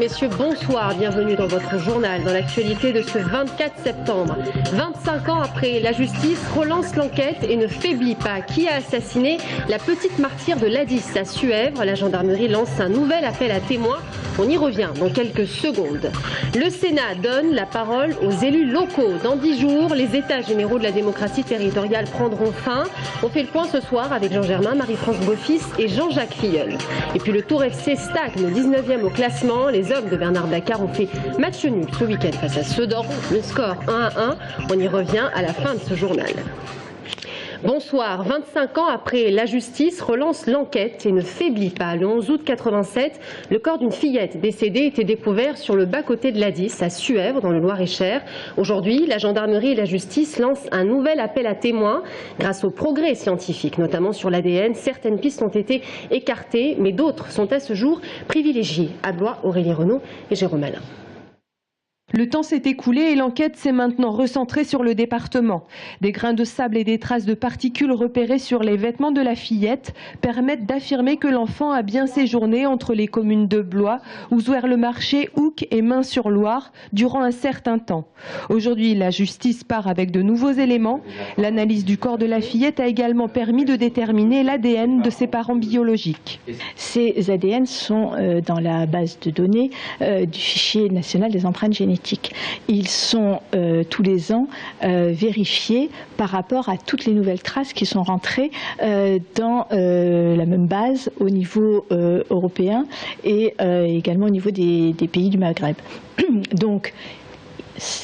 messieurs, bonsoir. Bienvenue dans votre journal, dans l'actualité de ce 24 septembre. 25 ans après, la justice relance l'enquête et ne faiblit pas. Qui a assassiné la petite martyre de Ladis à Suèvre? La gendarmerie lance un nouvel appel à témoins. On y revient dans quelques secondes. Le Sénat donne la parole aux élus locaux. Dans 10 jours, les états généraux de la démocratie territoriale prendront fin. On fait le point ce soir avec Jean Germain, Marie-France Beaufils et Jean-Jacques Filleul. Et puis le Tour FC stagne 19e au classement. Les hommes de Bernard Dakar ont fait match nul ce week-end face à Sedan. Le score 1-1. On y revient à la fin de ce journal. Bonsoir. 25 ans après, la justice relance l'enquête et ne faiblit pas. Le 11 août 87, le corps d'une fillette décédée était découvert sur le bas-côté de Ladis, à Suèvre, dans le Loir-et-Cher. Aujourd'hui, la gendarmerie et la justice lancent un nouvel appel à témoins. Grâce aux progrès scientifiques, notamment sur l'ADN, certaines pistes ont été écartées, mais d'autres sont à ce jour privilégiées. À Blois, Aurélie Renaud et Jérôme Alain. Le temps s'est écoulé et l'enquête s'est maintenant recentrée sur le département. Des grains de sable et des traces de particules repérées sur les vêtements de la fillette permettent d'affirmer que l'enfant a bien séjourné entre les communes de Blois, Ouzouer-le-Marché, Houcq et Main-sur-Loire durant un certain temps. Aujourd'hui, la justice part avec de nouveaux éléments. L'analyse du corps de la fillette a également permis de déterminer l'ADN de ses parents biologiques. Ces ADN sont dans la base de données du fichier national des empreintes génétiques. Ils sont tous les ans vérifiés par rapport à toutes les nouvelles traces qui sont rentrées dans la même base au niveau européen et également au niveau des pays du Maghreb. Donc,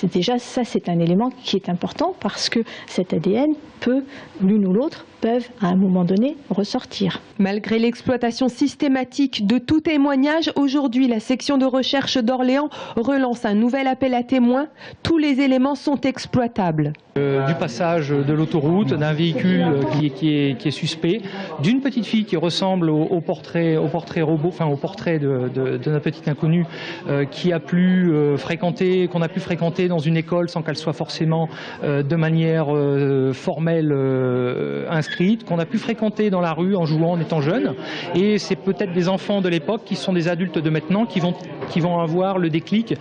déjà, ça c'est un élément qui est important parce que cet ADN peut, l'une ou l'autre, peuvent à un moment donné ressortir. Malgré l'exploitation systématique de tout témoignage, aujourd'hui la section de recherche d'Orléans relance un nouvel appel à témoins. Tous les éléments sont exploitables. Du passage de l'autoroute, d'un véhicule qui est suspect, d'une petite fille qui ressemble au portrait robot, enfin au portrait de notre petite inconnue qu'on a pu fréquenter dans une école sans qu'elle soit forcément de manière formelle inscrite, qu'on a pu fréquenter dans la rue en jouant, en étant jeune. Et c'est peut-être des enfants de l'époque qui sont des adultes de maintenant qui vont avoir le déclic.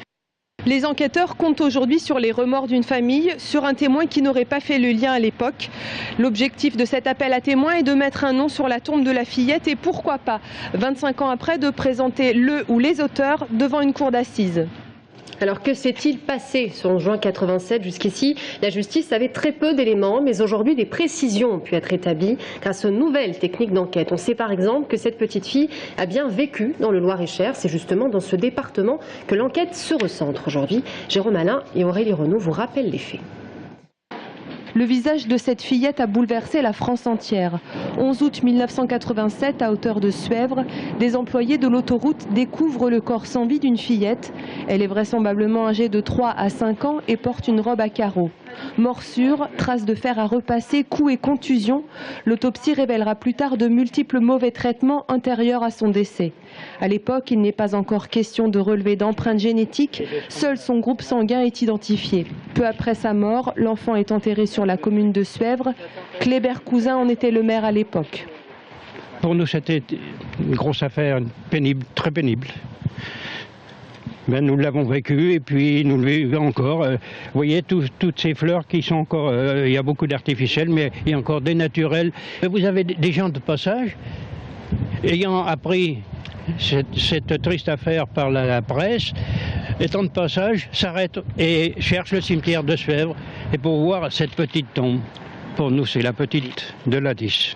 Les enquêteurs comptent aujourd'hui sur les remords d'une famille, sur un témoin qui n'aurait pas fait le lien à l'époque. L'objectif de cet appel à témoins est de mettre un nom sur la tombe de la fillette et pourquoi pas, 25 ans après, de présenter le ou les auteurs devant une cour d'assises. Alors que s'est-il passé en juin 87? Jusqu'ici, la justice avait très peu d'éléments, mais aujourd'hui des précisions ont pu être établies grâce aux nouvelles techniques d'enquête. On sait par exemple que cette petite fille a bien vécu dans le Loir-et-Cher. C'est justement dans ce département que l'enquête se recentre aujourd'hui. Jérôme Alain et Aurélie Renaud vous rappellent les faits. Le visage de cette fillette a bouleversé la France entière. 11 août 1987, à hauteur de Suèvre, des employés de l'autoroute découvrent le corps sans vie d'une fillette. Elle est vraisemblablement âgée de 3 à 5 ans et porte une robe à carreaux. Morsures, traces de fer à repasser, coups et contusions. L'autopsie révélera plus tard de multiples mauvais traitements antérieurs à son décès. À l'époque, il n'est pas encore question de relever d'empreintes génétiques. Seul son groupe sanguin est identifié. Peu après sa mort, l'enfant est enterré sur la commune de Suèvre. Kléber Cousin en était le maire à l'époque. Pour nous, c'était une grosse affaire, pénible, très pénible. Ben, nous l'avons vécu et puis nous le vivons encore. Vous voyez, toutes ces fleurs qui sont encore... il y a beaucoup d'artificiels, mais il y a encore des naturels. Vous avez des gens de passage, ayant appris cette triste affaire par la presse, étant de passage, s'arrêtent et cherchent le cimetière de Suèvre et pour voir cette petite tombe. Pour nous, c'est la petite de Ladis.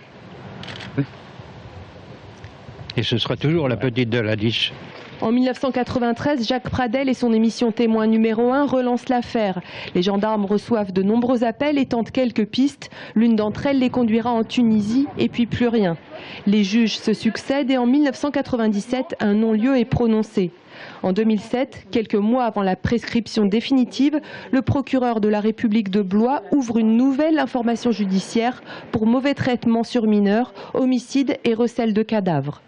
Et ce sera toujours la petite de Ladis. En 1993, Jacques Pradel et son émission Témoin numéro 1 relancent l'affaire. Les gendarmes reçoivent de nombreux appels et tentent quelques pistes. L'une d'entre elles les conduira en Tunisie et puis plus rien. Les juges se succèdent et en 1997, un non-lieu est prononcé. En 2007, quelques mois avant la prescription définitive, le procureur de la République de Blois ouvre une nouvelle information judiciaire pour mauvais traitement sur mineurs, homicide et recel de cadavres.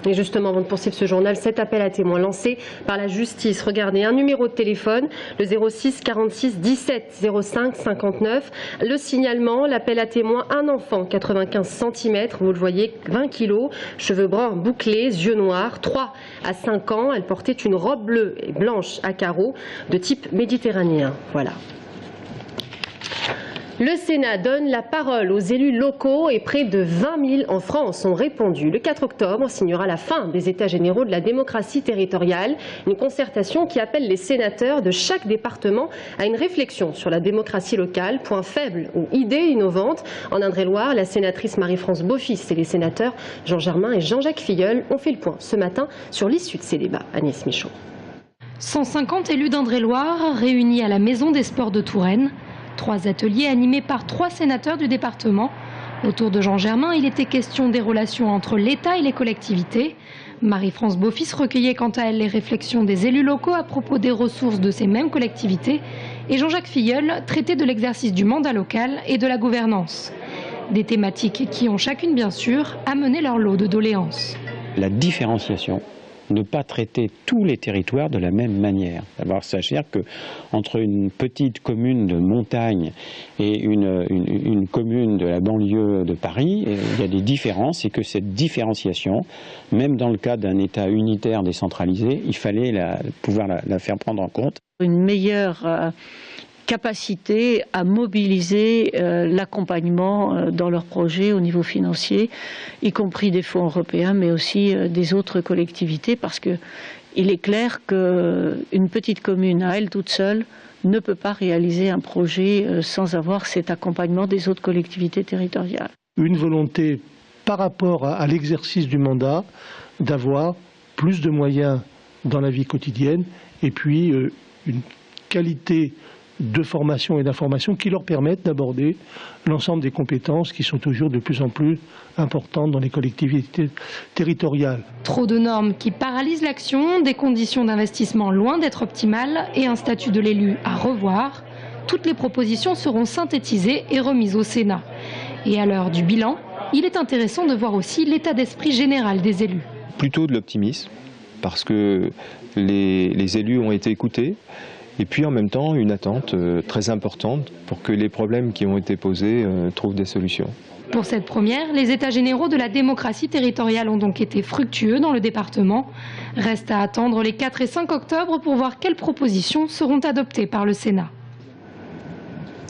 Et justement, avant de poursuivre ce journal, cet appel à témoins lancé par la justice. Regardez, un numéro de téléphone, le 06 46 17 05 59. Le signalement, l'appel à témoins, un enfant, 95 cm, vous le voyez, 20 kg, cheveux bruns bouclés, yeux noirs, 3 à 5 ans. Elle portait une robe bleue et blanche à carreaux de type méditerranéen. Voilà. Le Sénat donne la parole aux élus locaux et près de 20 000 en France ont répondu. Le 4 octobre signera la fin des États généraux de la démocratie territoriale, une concertation qui appelle les sénateurs de chaque département à une réflexion sur la démocratie locale, point faible ou idée innovante. En Indre-et-Loire, la sénatrice Marie-France Beaufils et les sénateurs Jean Germain et Jean-Jacques Filleul ont fait le point ce matin sur l'issue de ces débats. Agnès Michaud. 150 élus d'Indre-et-Loire réunis à la Maison des Sports de Touraine. 3 ateliers animés par 3 sénateurs du département. Autour de Jean Germain, il était question des relations entre l'État et les collectivités. Marie-France Beaufils recueillait quant à elle les réflexions des élus locaux à propos des ressources de ces mêmes collectivités. Et Jean-Jacques Filleul traitait de l'exercice du mandat local et de la gouvernance. Des thématiques qui ont chacune, bien sûr, amené leur lot de doléances. La différenciation. Ne pas traiter tous les territoires de la même manière. D'abord, sachez qu'entre une petite commune de montagne et une commune de la banlieue de Paris, il y a des différences et que cette différenciation, même dans le cas d'un État unitaire décentralisé, il fallait pouvoir la faire prendre en compte. Une meilleure capacité à mobiliser l'accompagnement dans leurs projets au niveau financier, y compris des fonds européens, mais aussi des autres collectivités, parce qu'il est clair qu'une petite commune à elle toute seule ne peut pas réaliser un projet sans avoir cet accompagnement des autres collectivités territoriales. Une volonté par rapport à l'exercice du mandat d'avoir plus de moyens dans la vie quotidienne et puis une qualité de formation et d'information qui leur permettent d'aborder l'ensemble des compétences qui sont toujours de plus en plus importantes dans les collectivités territoriales. Trop de normes qui paralysent l'action, des conditions d'investissement loin d'être optimales et un statut de l'élu à revoir. Toutes les propositions seront synthétisées et remises au Sénat. Et à l'heure du bilan, il est intéressant de voir aussi l'état d'esprit général des élus. Plutôt de l'optimisme, parce que les élus ont été écoutés. Et puis en même temps, une attente très importante pour que les problèmes qui ont été posés trouvent des solutions. Pour cette première, les États généraux de la démocratie territoriale ont donc été fructueux dans le département. Reste à attendre les 4 et 5 octobre pour voir quelles propositions seront adoptées par le Sénat.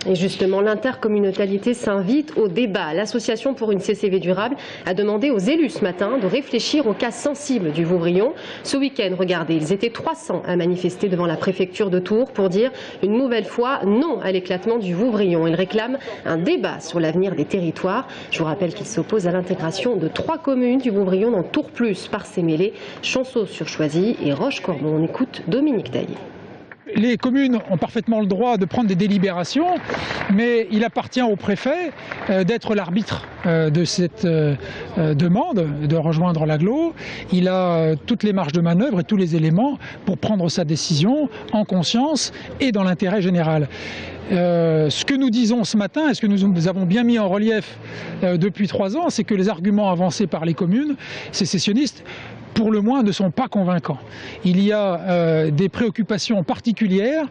Et justement, l'intercommunalité s'invite au débat. L'Association pour une CCV durable a demandé aux élus ce matin de réfléchir aux cas sensibles du Vouvrion. Ce week-end, regardez, ils étaient 300 à manifester devant la préfecture de Tours pour dire une nouvelle fois non à l'éclatement du Vouvrion. Ils réclament un débat sur l'avenir des territoires. Je vous rappelle qu'ils s'opposent à l'intégration de 3 communes du Vouvrion dans Tours Plus, Parcé-Mêlé, Chanceau-sur-Choisy et Roche-Corbon. On écoute Dominique Taillé. Les communes ont parfaitement le droit de prendre des délibérations, mais il appartient au préfet d'être l'arbitre de cette demande de rejoindre l'agglo. Il a toutes les marges de manœuvre et tous les éléments pour prendre sa décision en conscience et dans l'intérêt général. Ce que nous disons ce matin, et ce que nous avons bien mis en relief depuis 3 ans, c'est que les arguments avancés par les communes sécessionnistes, pour le moins, ne sont pas convaincants. Il y a des préoccupations particulières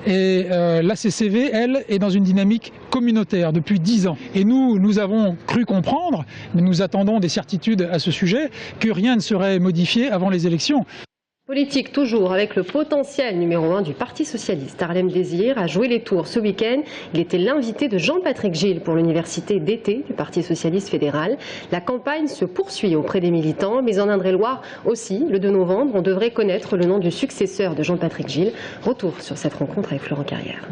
et la CCV, elle, est dans une dynamique communautaire depuis 10 ans. Et nous avons cru comprendre, mais nous attendons des certitudes à ce sujet, que rien ne serait modifié avant les élections. Politique toujours avec le potentiel numéro 1 du Parti Socialiste. Harlem Désir a joué les tours ce week-end. Il était l'invité de Jean-Patrick Gille pour l'université d'été du Parti Socialiste fédéral. La campagne se poursuit auprès des militants, mais en Indre-et-Loire aussi. Le 2 novembre, on devrait connaître le nom du successeur de Jean-Patrick Gille. Retour sur cette rencontre avec Florent Carrière.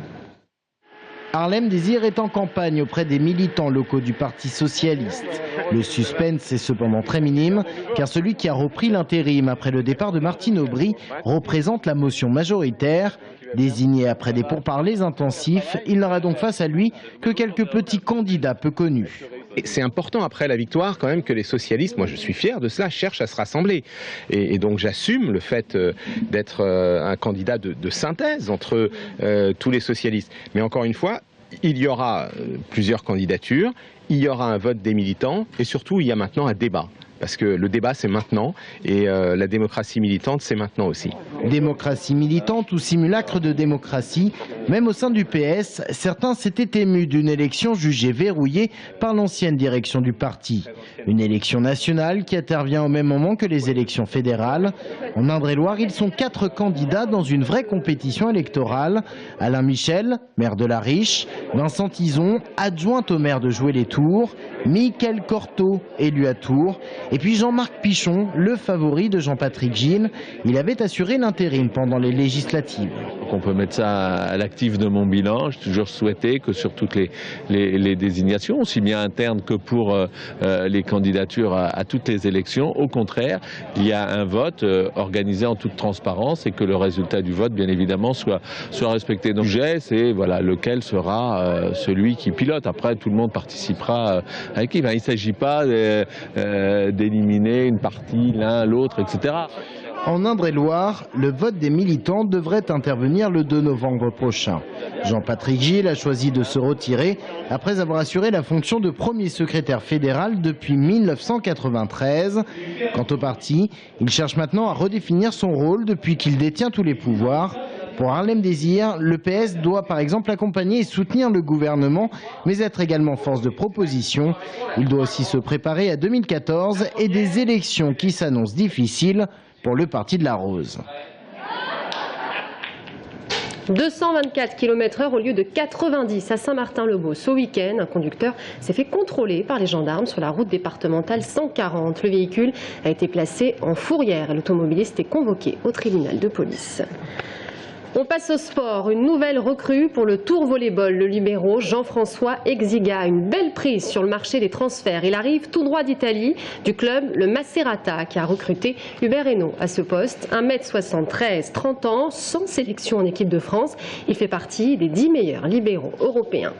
Harlem Désir est en campagne auprès des militants locaux du Parti Socialiste. Le suspense est cependant très minime, car celui qui a repris l'intérim après le départ de Martine Aubry représente la motion majoritaire. Désigné après des pourparlers intensifs, il n'aura donc face à lui que quelques petits candidats peu connus. C'est important après la victoire quand même que les socialistes, moi je suis fier de cela, cherchent à se rassembler. Et donc j'assume le fait d'être un candidat de synthèse entre tous les socialistes. Mais encore une fois, il y aura plusieurs candidatures, il y aura un vote des militants et surtout il y a maintenant un débat. parce que le débat c'est maintenant et la démocratie militante c'est maintenant aussi. Démocratie militante ou simulacre de démocratie, même au sein du PS, certains s'étaient émus d'une élection jugée verrouillée par l'ancienne direction du parti. Une élection nationale qui intervient au même moment que les élections fédérales. En Indre-et-Loire, ils sont 4 candidats dans une vraie compétition électorale. Alain Michel, maire de La Riche, Vincent Tison, adjointe au maire de Joué-les-Tours, Mickaël Cortot, élu à Tours, et puis Jean-Marc Pichon, le favori de Jean-Patrick Gille. Il avait assuré l'intérim pendant les législatives. On peut mettre ça à l'actif de mon bilan. J'ai toujours souhaité que sur toutes les désignations, aussi bien internes que pour les candidatures à toutes les élections, au contraire, il y a un vote organisé en toute transparence et que le résultat du vote, bien évidemment, soit respecté. Donc, c'est voilà, lequel sera celui qui pilote. Après, tout le monde participera à l'équipe. Il ne s'agit pas d'éliminer une partie, l'un, l'autre, etc. En Indre-et-Loire, le vote des militants devrait intervenir le 2 novembre prochain. Jean-Patrick Gille a choisi de se retirer après avoir assuré la fonction de premier secrétaire fédéral depuis 1993. Quant au parti, il cherche maintenant à redéfinir son rôle depuis qu'il détient tous les pouvoirs. Pour Harlem Désir, le PS doit par exemple accompagner et soutenir le gouvernement, mais être également force de proposition. Il doit aussi se préparer à 2014 et des élections qui s'annoncent difficiles pour le parti de la Rose. 224 km/h au lieu de 90 à Saint-Martin-le-Beau. Ce week-end, un conducteur s'est fait contrôler par les gendarmes sur la route départementale 140. Le véhicule a été placé en fourrière et l'automobiliste est convoqué au tribunal de police. On passe au sport. Une nouvelle recrue pour le Tour Volleyball. Le libéro Jean-François Exiga. Une belle prise sur le marché des transferts. Il arrive tout droit d'Italie, du club le Macerata, qui a recruté Hubert Hainaut à ce poste. 1m73, 30 ans, sans sélection en équipe de France. Il fait partie des 10 meilleurs libéraux européens.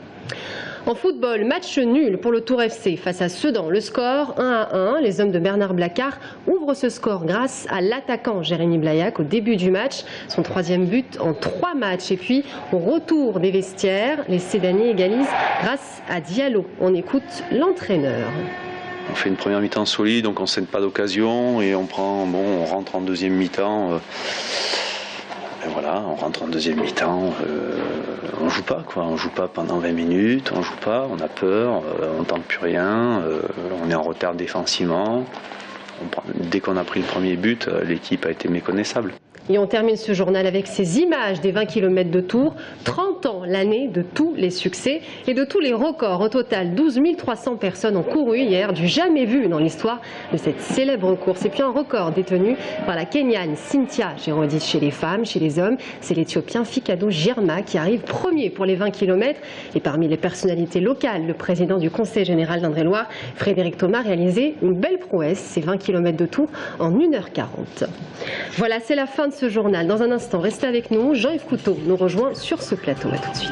En football, match nul pour le Tour FC face à Sedan. Le score 1-1. Les hommes de Bernard Blacard ouvrent ce score grâce à l'attaquant Jérémy Blaillac au début du match. Son 3e but en 3 matchs. Et puis, au retour des vestiaires, les Sédanais égalisent grâce à Diallo. On écoute l'entraîneur. On fait une première mi-temps solide, donc on ne cède pas d'occasion et on rentre en deuxième mi-temps. Et voilà, on rentre en deuxième mi-temps, on joue pas quoi, on joue pas pendant 20 minutes, on joue pas, on a peur, on tente plus rien, on est en retard défensivement. Dès qu'on a pris le premier but, l'équipe a été méconnaissable. Et on termine ce journal avec ces images des 20 km de Tours. 30 ans, l'année de tous les succès et de tous les records. Au total, 12 300 personnes ont couru hier, du jamais vu dans l'histoire de cette célèbre course. Et puis un record détenu par la Kenyane Cynthia Girodis chez les femmes, chez les hommes. C'est l'Éthiopien Fikado Girma qui arrive premier pour les 20 km. Et parmi les personnalités locales, le président du Conseil général d'Indre-et-Loire, Frédéric Thomas, a réalisé une belle prouesse, ces 20 km de Tours en 1h40. Voilà, c'est la fin de ce journal. Dans un instant, restez avec nous. Jean-Yves Couteau nous rejoint sur ce plateau. À tout de suite.